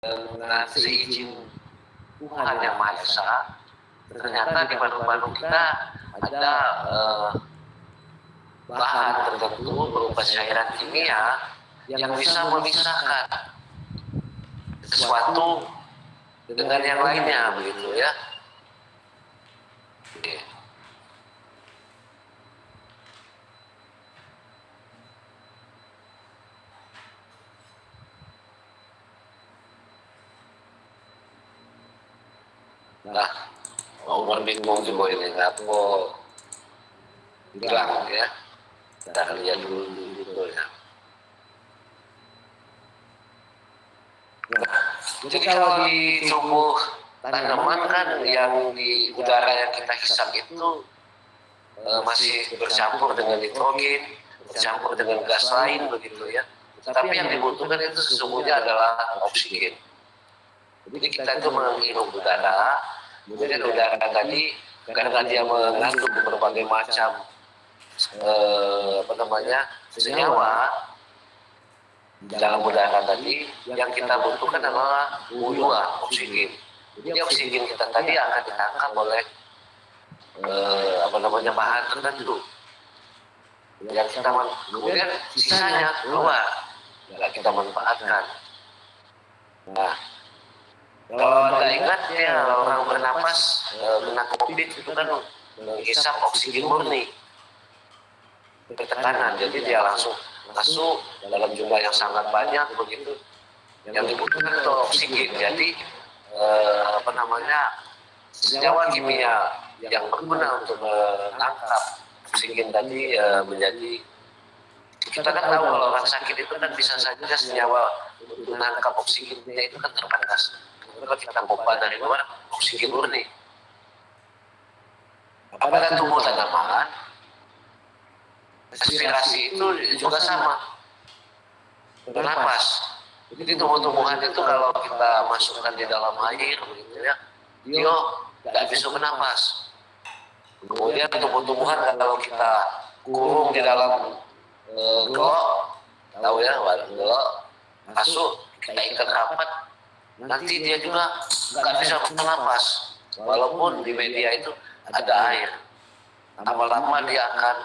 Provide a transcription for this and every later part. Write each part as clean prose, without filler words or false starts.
dengan seizin Tuhan Yang Maha Esa, ternyata di paru-paru kita ada bahan tertentu berupa cairan kimia yang bisa memisahkan sesuatu dengan yang lainnya, begitu ya. Nah, mau bingung juga ini ngapo hilang ya. Kita lihat dulu ya. Nah, jadi kalau di tubuh tanaman kan yang di udara yang kita hisap itu masih bercampur dengan nitrogen, bercampur dengan gas lain begitu ya. Tapi yang dibutuhkan itu sesungguhnya adalah oksigen. Jadi kita itu menghirup udara, kemudian udara tadi karena dia mengandung berbagai macam senyawa di dalam udara tadi, yang kita butuhkan adalah U2, oksigen. Jadi oksigen kita tadi akan ditangkap oleh bahan tertentu yang kita kemudian sisanya keluar, nggak kita manfaatkan. Nah, kalau Anda ingat ya, orang bernapas kena COVID itu kan menghisap oksigen murni ke tekanan, jadi dia langsung masuk dalam jumlah yang sangat banyak begitu. Yang dibutuhkan itu oksigen. Jadi senyawa kimia yang berguna untuk menangkap oksigen tadi menjadi, kita kan tahu kalau orang sakit itu kan bisa saja senyawa untuk menangkap oksigennya itu kan terbatas. Kalau kita pompa dari luar oksigen murni. Pada tubuh tanaman, respirasi itu juga sama, bernapas. Jadi tumbuh-tumbuhan itu kalau kita masukkan di dalam air, begitu ya, dia nggak bisa bernapas. Kemudian tumbuh-tumbuhan kalau kita kurung di dalam gelok, tahu ya, gelok, masuk, kita ikat rapat, nanti dia juga nggak bisa bernapas. Walaupun di media itu ada air, lama-lama dia akan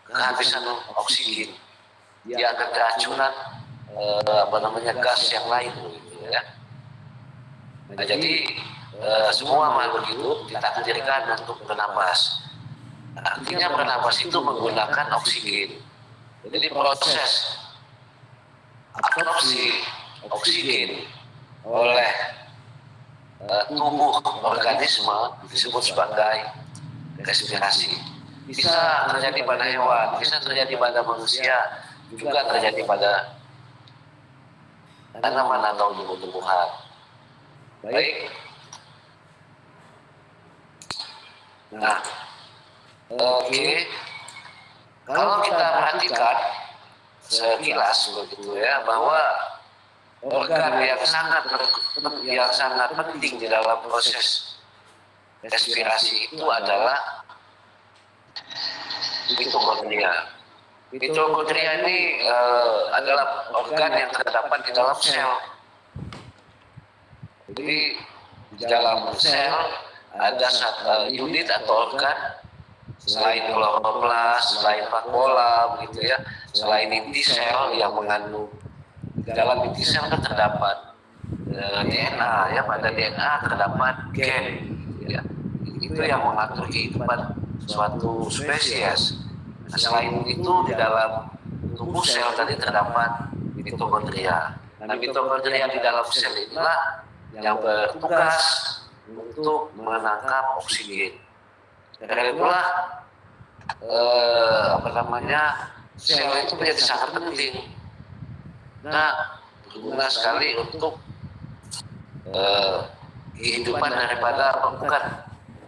kehabisan oksigen, dia akan keracunan gas yang lain gitu ya. Nah, jadi semua makhluk hidup ditakdirkan untuk bernapas. Artinya bernapas itu menggunakan oksigen. Jadi proses absorpsi oksigen oleh tubuh organisme disebut sebagai respirasi. Bisa terjadi pada hewan, bisa terjadi pada manusia, juga terjadi pada tanaman atau tumbuh-tumbuhan. Baik. Nah, oke. Kalau kita perhatikan sekilas begitu ya, bahwa organ yang sangat penting di dalam proses respirasi itu adalah mitokondria. Mitokondria ini adalah organ yang terdapat di dalam sel. Jadi di dalam sel ada unit atau organ selain kloroplas, selain vakuola, begitu ya, selain inti sel yang mengandung. Di dalam inti sel kan terdapat DNA, ya, pada DNA terdapat gen, ya. Itu yang mengatur kehidupan suatu spesies. Nah, selain itu di dalam tubuh sel tadi terdapat mitokondria. Nah, mitokondria di dalam sel inilah yang bertugas untuk menangkap oksigen. Karena itulah sel itu menjadi sangat penting. Nah, berguna sekali untuk kehidupan daripada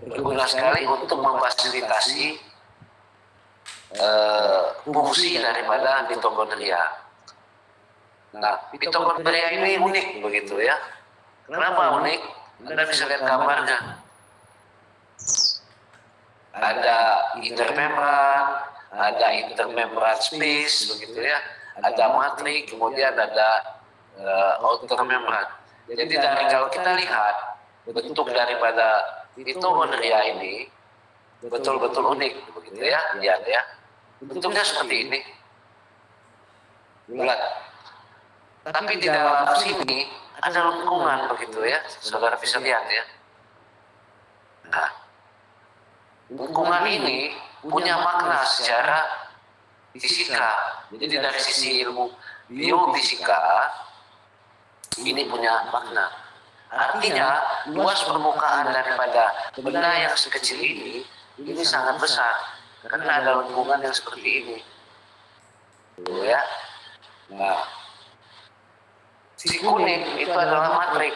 berguna sekali untuk memfasilitasi fungsi daripada mitokondria. Nah, mitokondria ini unik begitu ya. Kenapa unik? Anda bisa lihat gambarnya. Ada intermembran, ada intermembran space begitu ya. Ada matrik, kemudian ada outer membran. Jadi kalau kita lihat bentuk daripada mitochondria ini betul-betul unik begitu ya, ya. Bentuknya seperti ini, bulat. Tapi di dalam sini ada lengkungan begitu ya, saudara bisa lihat ya. Nah, lengkungan ini punya makna secara fisika. Jadi dari sisi ilmu biofisika ini punya makna. Artinya luas permukaan daripada benda yang sekecil ini sangat besar karena ada lengkungan yang seperti ini. Ya. Nah, si kuning itu adalah matrik.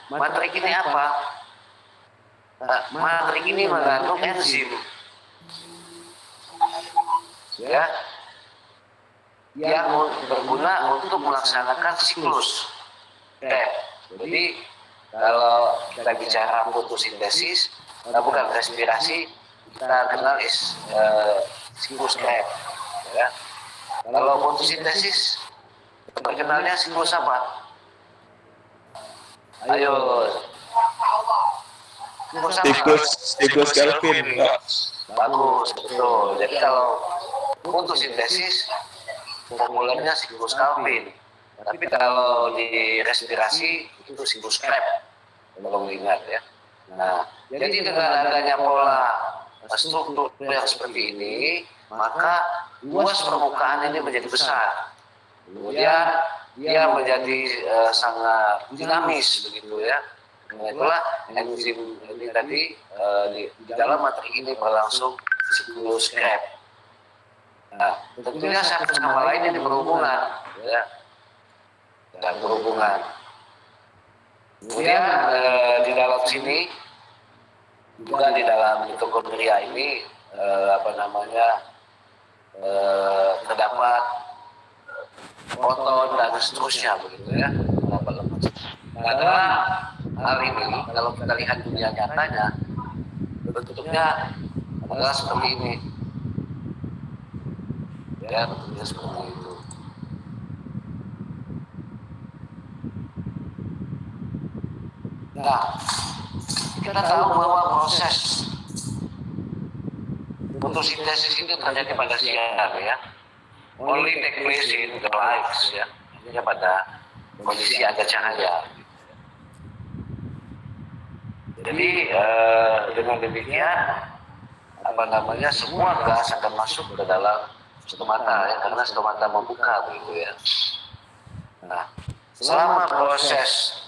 Matrik ini apa? Matrik ini mengandung enzim. Ya. Yang berguna untuk melaksanakan siklus. Jadi kalau kita bicara fotosintesis, bukan respirasi, kita kenal siklus Krebs. Ya. Kalau fotosintesis, terkenalnya siklus apa? Ayo. Siklus Kelvin. Bagus, betul. Jadi kalau fotosintesis, formulernya siklus Kelvin. Tapi kalau di respirasi itu siklus Krebs, kalau ingat ya. Nah, jadi dengan adanya pola struktur yang seperti ini, maka luas permukaan ini menjadi besar. Kemudian dia menjadi sangat dinamis begitu ya. Karena itulah enzim ini tadi di dalam materi ini berlangsung siklus Krebs. Nah, tentunya satu sama lain ini berhubungan ya. Dan berhubungan. Kemudian di dalam sini juga di dalam mitochondria ini terdapat proton dan seterusnya begitu ya. Nah, dalam hal ini kalau kita lihat dunia nyatanya bentuknya adalah seperti ini. Ya, bentuknya seperti itu. Nah, kita tahu bahwa proses fotosintesis ini terjadi pada siang ya. Only take place in the lights ya. Artinya pada kondisi ada cahaya. Jadi dengan demikian semua gas akan masuk ke dalam stomata ya, karena stomata membuka begitu ya. Nah, selama proses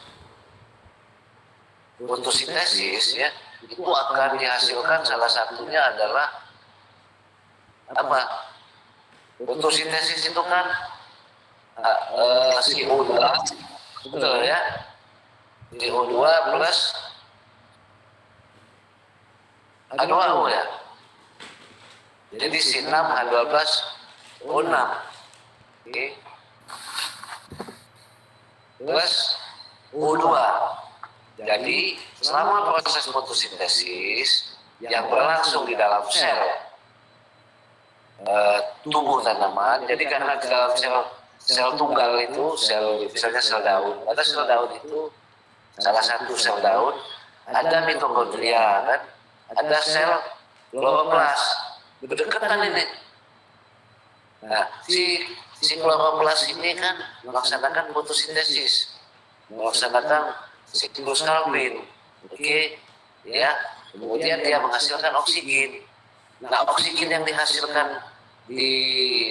fotosintesis ya, itu akan dihasilkan salah satunya adalah apa? Fotosintesis itu kan CO2, betul ya? CO2 plus H2O ya. Jadi C6H12O6. Oke. Plus O2. Jadi selama proses fotosintesis yang berlangsung di dalam sel tubuh tanaman, jadi karena di dalam sel tunggal itu, misalnya sel daun, pada sel daun itu salah satu sel daun ada mitokondria kan, ada sel kloroplas, berdekatan ini. Nah, si kloroplas ini kan melaksanakan fotosintesis, melaksanakan siklus Kelvin, oke, ya. Kemudian dia menghasilkan oksigen. Nah, oksigen yang dihasilkan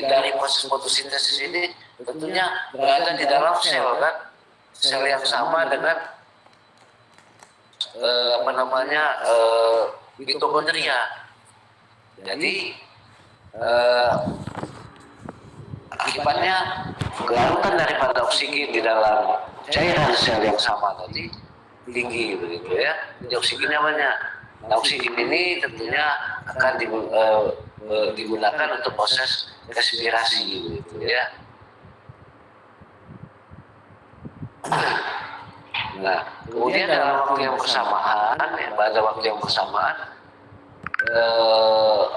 dari proses fotosintesis ini tentunya berada di dalam sel kan, sel yang sama dengan mitokondria. Jadi akibatnya larutan daripada oksigen di dalam cairan sel yang sama tadi tinggi begitu ya. Jadi oksigennya banyak. Nah, oksigen ini tentunya akan digunakan untuk proses respirasi begitu ya. Nah, kemudian dalam waktu yang bersamaan, pada waktu yang bersamaan,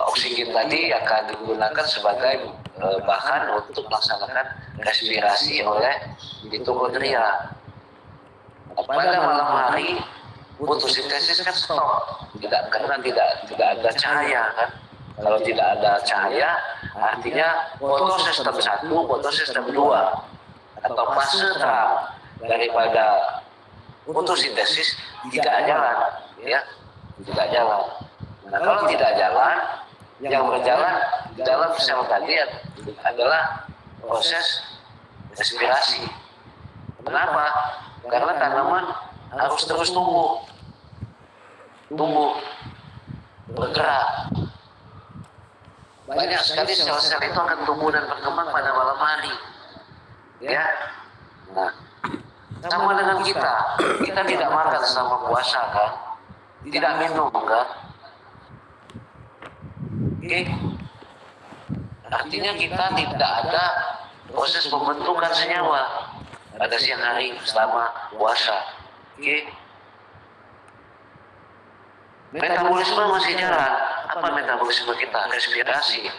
oksigen tadi akan digunakan sebagai bahan untuk melaksanakan respirasi oleh mitokondria. pada malam hari fotosintesis kan stop, karena tidak ada cahaya kan. Kalau tidak ada cahaya, artinya fotosistem 1, fotosistem 2 atau fase terang daripada fotosintesis tidak jalan, ya, tidak jalan. Nah, kalau tidak jalan, yang berjalan di dalam sel tadi adalah proses respirasi. Kenapa? Karena tanaman harus terus tumbuh, bergerak. Banyak sekali sel-sel itu akan tumbuh dan berkembang pada malam hari. Ya. Nah, sama dengan kita tidak makan selama puasa kan, tidak minum kan. Oke. Artinya kita tidak ada proses pembentukan senyawa pada siang hari selama puasa. Oke. Metabolisme masih jalan. Apa metabolisme kita? Respirasi.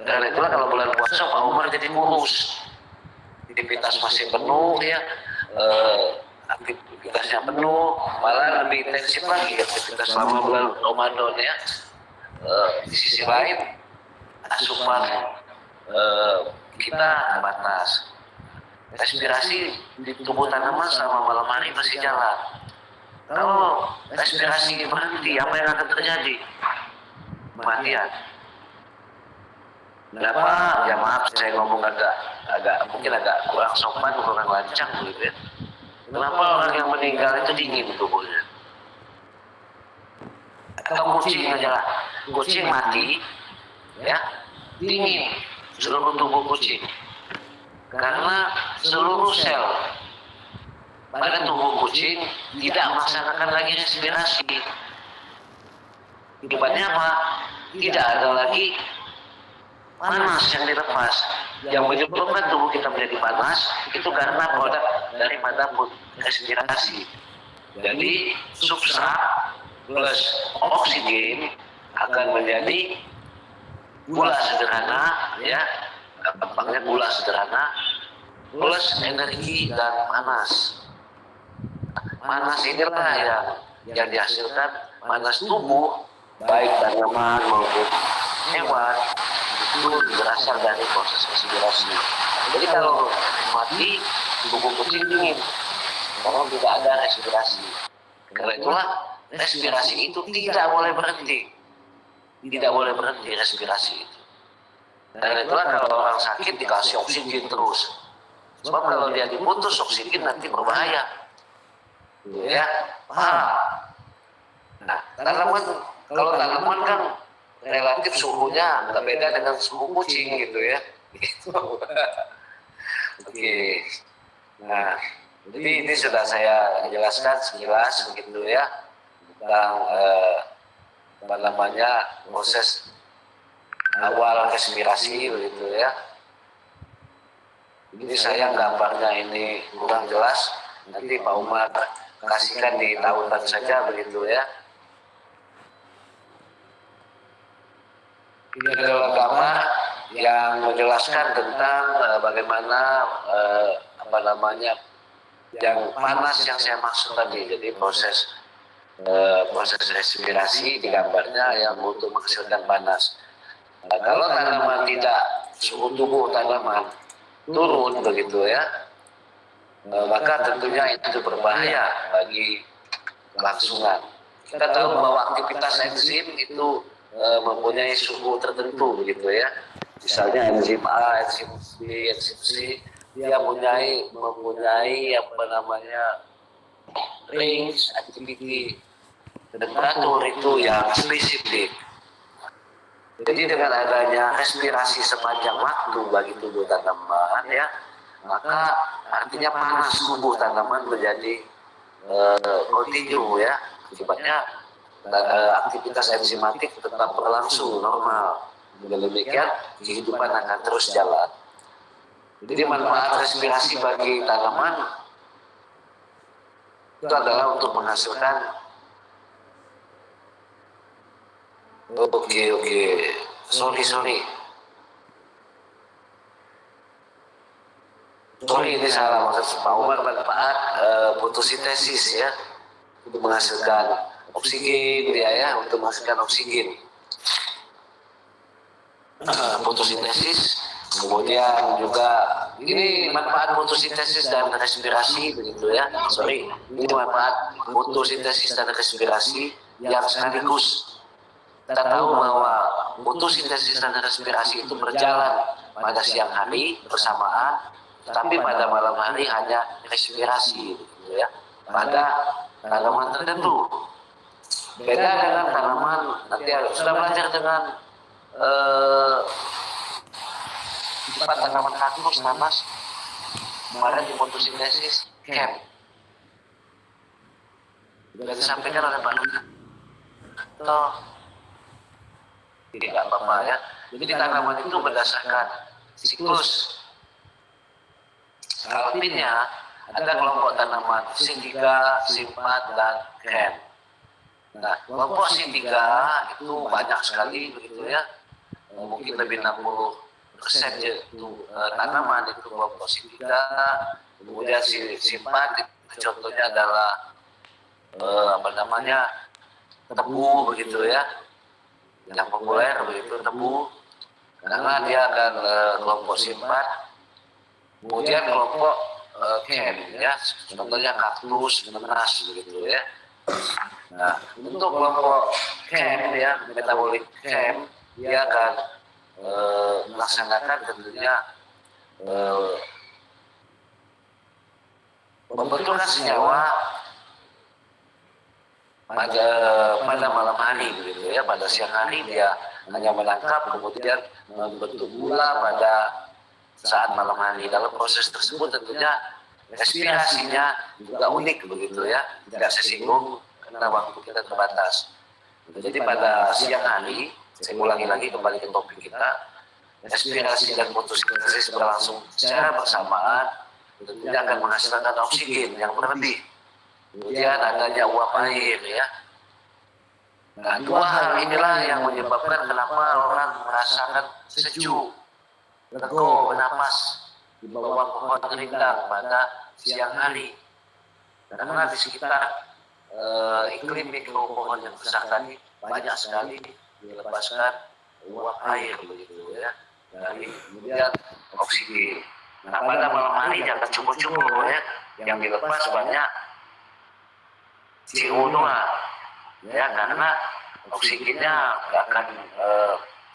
Karena itulah kalau bulan puasa Pak Umar jadi kurus. Aktivitas masih penuh ya, aktivitasnya penuh, malah lebih intensif lagi aktivitas selama bulan Ramadan ya. Di sisi lain asupan kita terbatas. Respirasi di tubuh tanaman selama malam hari masih jalan. Kalau respirasi berhenti, apa yang akan terjadi? Kematian. Kenapa? Ya maaf, saya ngomong mungkin agak kurang sopan, kurang lancang gitu ya. Kenapa orang yang meninggal itu dingin tubuhnya? Atau kucing aja lah, kucing mati, ya dingin seluruh tubuh kucing. Karena seluruh sel pada tubuh kucing tidak melaksanakan lagi respirasi. Akibatnya apa? Tidak ada lagi panas yang dilepas. Yang menyebabkan tubuh kita menjadi panas itu karena produk daripada respirasi. Jadi substrat plus oksigen akan menjadi gula sederhana, ya, gampangnya gula sederhana plus energi dan panas. Panas inilah yang dihasilkan panas tubuh baik tanaman maupun hewan itu berasal dari proses respirasi. Jadi kalau mati tubuh kucing dingin karena tidak ada respirasi. Karena itulah respirasi itu tidak boleh berhenti, respirasi itu. Karena itulah kalau orang sakit dikasih oksigen terus. Sebab kalau dia diputus oksigen nanti berbahaya. Ya, paham? Nah, kalau tanaman kan relatif suhunya nggak beda dengan suhu kucing gitu ya. Gitu. Oke. Nah, jadi ini sudah saya jelaskan sekilas begitu ya tentang proses awal respirasi begitu ya. Ini saya gambarnya ini kurang jelas, nanti Pak Umar kasihkan di tautan saja begitu ya. Ini adalah gambar yang menjelaskan tentang bagaimana yang panas yang saya maksud tadi. Jadi proses respirasi di gambarnya yang untuk menghasilkan panas. Nah, kalau tanaman tidak, suhu tubuh tanaman turun begitu ya, maka tentunya itu berbahaya bagi kelangsungan. Kita tahu bahwa aktivitas enzim itu mempunyai suhu tertentu begitu ya. Misalnya enzim A, enzim B, enzim C, dia mempunyai range activity temperatur itu yang spesifik. Jadi dengan adanya respirasi sepanjang waktu bagi tubuh tanaman ya, maka artinya panas tubuh tanaman menjadi kontinu ya. Akibatnya aktivitas enzimatik tetap berlangsung normal. Dengan demikian kehidupan akan terus jalan. Jadi manfaat respirasi bagi tanaman itu adalah untuk menghasilkan sorry ini salah maksud Pak Umar manfaat fotosintesis ya, untuk menghasilkan oksigen dia ya, untuk menghasilkan oksigen. Fotosintesis, kemudian juga ini manfaat fotosintesis dan respirasi begitu ya. Ini manfaat fotosintesis dan respirasi yang sekaligus. Kita tahu bahwa fotosintesis dan respirasi itu berjalan pada siang hari bersamaan, tapi pada malam hari hanya respirasi gitu ya. Pada tanaman tertentu. Beda dengan tanaman, nanti sudah belajar dengan sifat tanaman kaktus, nanas, kemarin di fotosintesis camp. Sudah disampaikan oleh Pak Luna. Toh, tidak apa-apa ya. Jadi tanaman itu berdasarkan siklus alpinnya, ada kelompok tanaman C3, C4, dan CAN. Nah, kelompok C3 itu banyak sekali begitu ya. Mungkin lebih 60% tanaman itu kelompok C3. Kemudian C4 itu contohnya adalah tebu begitu ya. Yang populer begitu tebu. Karena dia akan kelompok C4. Kemudian kelompok CAN ya, contohnya kaktus, nanas begitu ya. Nah, untuk kelompok CAN ya, metabolic CAN, dia akan melaksanakan tentunya pembentukan senyawa pada malam hari begitu ya. Pada siang hari dia hanya menangkap, kemudian membentuk gula pada saat malam hari. Dalam proses tersebut tentunya respirasinya juga unik begitu ya, tidak sesinggung karena waktu kita terbatas. Jadi pada siang hari, saya ulangi lagi kembali ke topik kita, respirasi dan fotosintesis berlangsung secara bersamaan, tentunya akan menghasilkan oksigen yang berlebih. Kemudian adanya uap air ya. Nah, dua hal inilah yang menyebabkan kenapa orang merasakan sejuk, lego bernapas di bawah pohon rindang pada siang hari. Karena di sekitar iklim mikro pohon yang besar tadi banyak sekali dilepaskan uap air begitu ya, dari kemudian oksigen. Nah, pada malam hari jangan cukup-cukup ya, yang dilepas banyak CO2 ya, karena oksigennya akan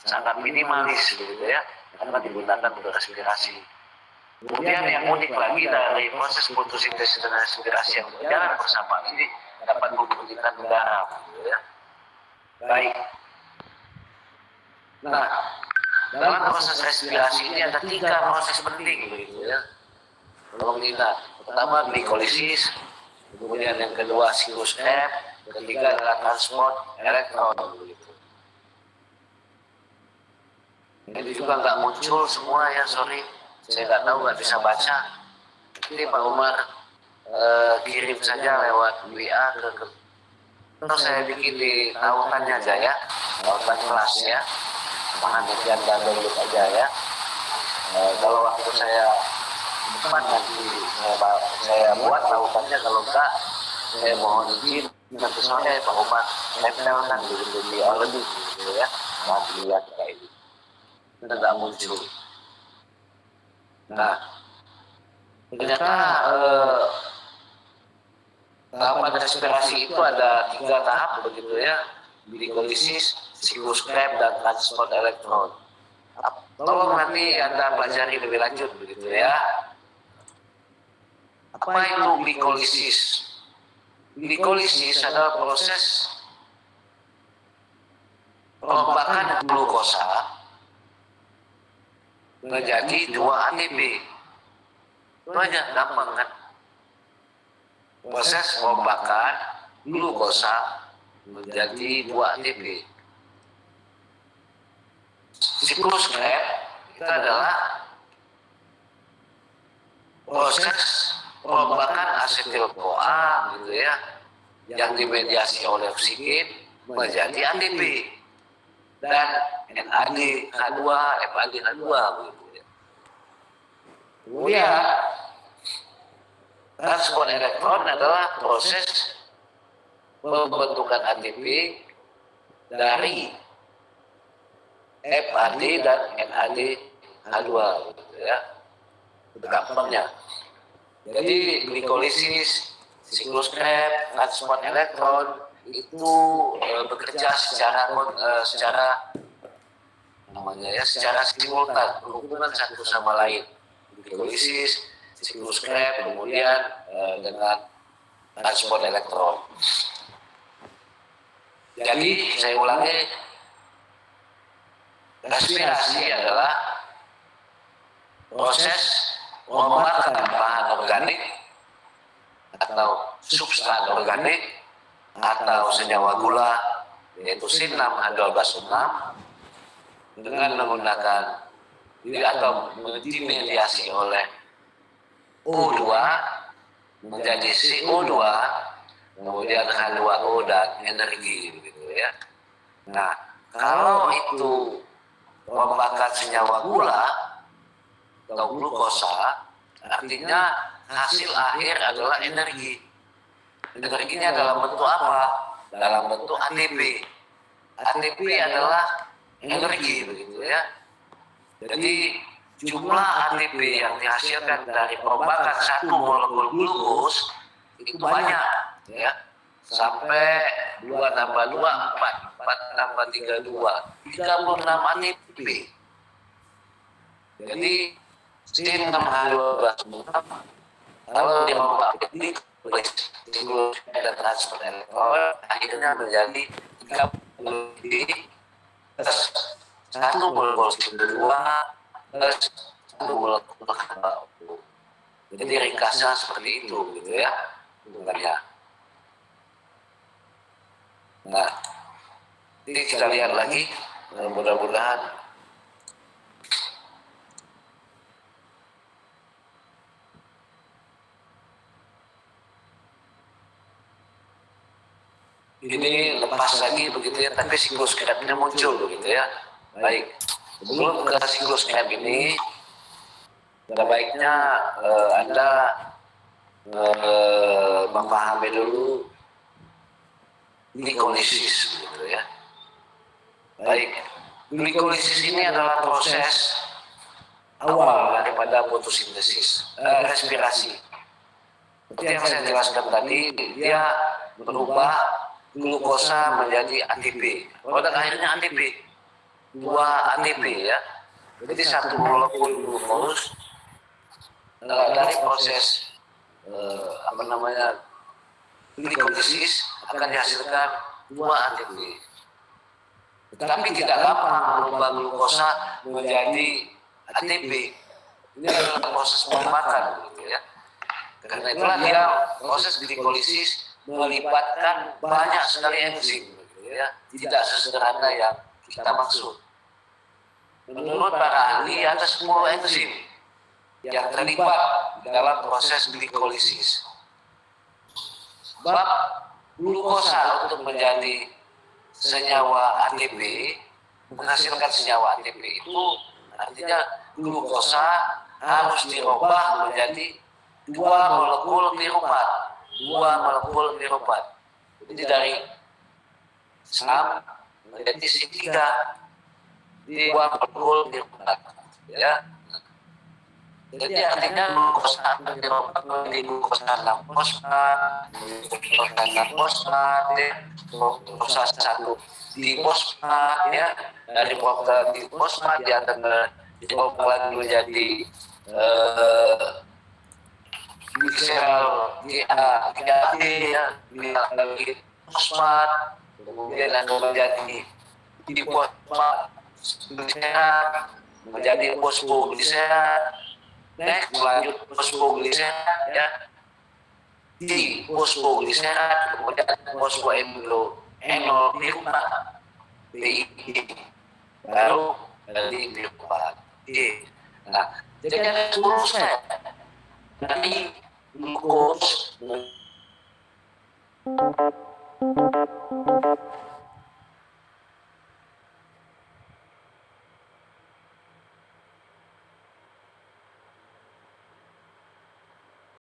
sangat minimalis begitu ya, karena digunakan untuk respirasi. Kemudian yang unik lagi dari proses fotosintesis dan respirasi yang berjalan bersamaan ini dapat membutuhkan udara, gitu ya. Baik. Nah, dalam proses respirasi ini ada 3 proses penting, begitu ya. Tolong diingat. Pertama glikolisis, kemudian yang kedua siklus F, ketiga adalah transport elektron, begitu. Ini juga nggak muncul semua ya, sorry. Saya nggak tahu, nggak bisa baca. Jadi Pak Umar kirim saja lewat WA ke terus saya bikin di tautannya aja ya, tautan kelas ya, penelitian dan download aja ya. Kalau waktu saya depan nanti saya buat tautannya, kalau enggak saya mohon izin nanti sore Pak Umar tempelkan di alumni gitu ya, nanti lihat kayak ini nggak muncul. Nah, ternyata tahapan respirasi itu ada 3 tahap begitu ya, glikolisis, siklus Krebs, dan transport elektron. Tolong nanti Anda pelajari lebih lanjut begitu ya. Apa itu glikolisis? Glikolisis adalah proses perombakan glukosa menjadi 2 ATP. Itu aja, gampang kan? Proses perombakan glukosa menjadi 2 ATP. Siklus Krebs itu adalah proses perombakan asetil-CoA gitu ya, yang dimediasi oleh oksigen menjadi ATP dan NADH2, FADH2 gitu ya. Kemudian Transport elektron adalah proses pembentukan ATP dari FAD dan NADH2 gitu ya. Gampangnya. Jadi glikolisis, siklus Krebs, transport elektron itu bekerja secara simultan, berhubungan satu sama lain. Glikolisis, siklus Krebs, kemudian dengan transport elektron. Jadi saya ulangi, respirasi adalah proses pengobatan bahan organik atau substran organik atau senyawa gula yaitu C6H12O6 dengan menggunakan atau dimediasi oleh O2 menjadi CO2 kemudian H2O dan energi gitu ya. Nah, kalau itu membakar senyawa gula atau glukosa, artinya hasil akhir adalah energi. Energinya dalam bentuk apa? Dalam bentuk ATP. ATP adalah energi begitu ya. Jadi jumlah ATP yang dihasilkan dari pembakaran satu molekul glukos itu banyak ya. Sampai 2 tambah 2, 4, 4 tambah 3, 2, 36 ATP. Jadi C6H12 kalau dirobak jadi siklus dan transport elektron akhirnya menjadi 30 plus 1 molekul CO2 plus 1 molekul H2O. Jadi ringkasnya seperti itu gitu ya. Benarnya. Nah, ini kita lihat lagi, mudah-mudahan ini lepas lagi begitu ya, tapi siklus Krebsnya muncul begitu ya. Baik, sebelum ke siklus Krebs ini, pada baiknya Anda memahami dulu glikolisis gitu ya. Baik, glikolisis ini adalah proses awal daripada fotosintesis, respirasi. Seperti yang saya jelaskan tadi, dia berubah glukosa menjadi ATP. Produk akhirnya ATP, 2 ATP ya. Jadi satu molekul glukos dari proses glikolisis akan dihasilkan 2 ATP. Tetapi tidak gampang merubah glukosa menjadi ATP. Ini adalah proses pembakaran gitu ya. Karena itulah dia proses glikolisis melibatkan banyak sekali enzim gitu ya. Tidak sesederhana yang kita maksud. Menurut para ahli ada 10 enzim yang terlibat dalam proses glikolisis. Sebab glukosa untuk menjadi senyawa ATP, menghasilkan senyawa ATP itu artinya glukosa harus dirubah menjadi 2 molekul piruvat. 2 molekul piruvat. Jadi dari SAM menjadi C3, 2 molekul piruvat. Ya. Jadi artinya glukosa dirubah menjadi glukosa 6 fosfat, glukosa 6 fosfat, glukosa 1 difosfat ya. Dari difosfat dia akan dirubah lagi menjadi gliserol GAD ya, fosfat, kemudian akan menjadi difosfat gliserat, menjadi fosfogliserat, next lanjut fosfogliserat ya, di fosfogliserat, kemudian fosfoenol piruvat, PID, baru dari piruvat. Nah, jadi ada 10 step dari glukos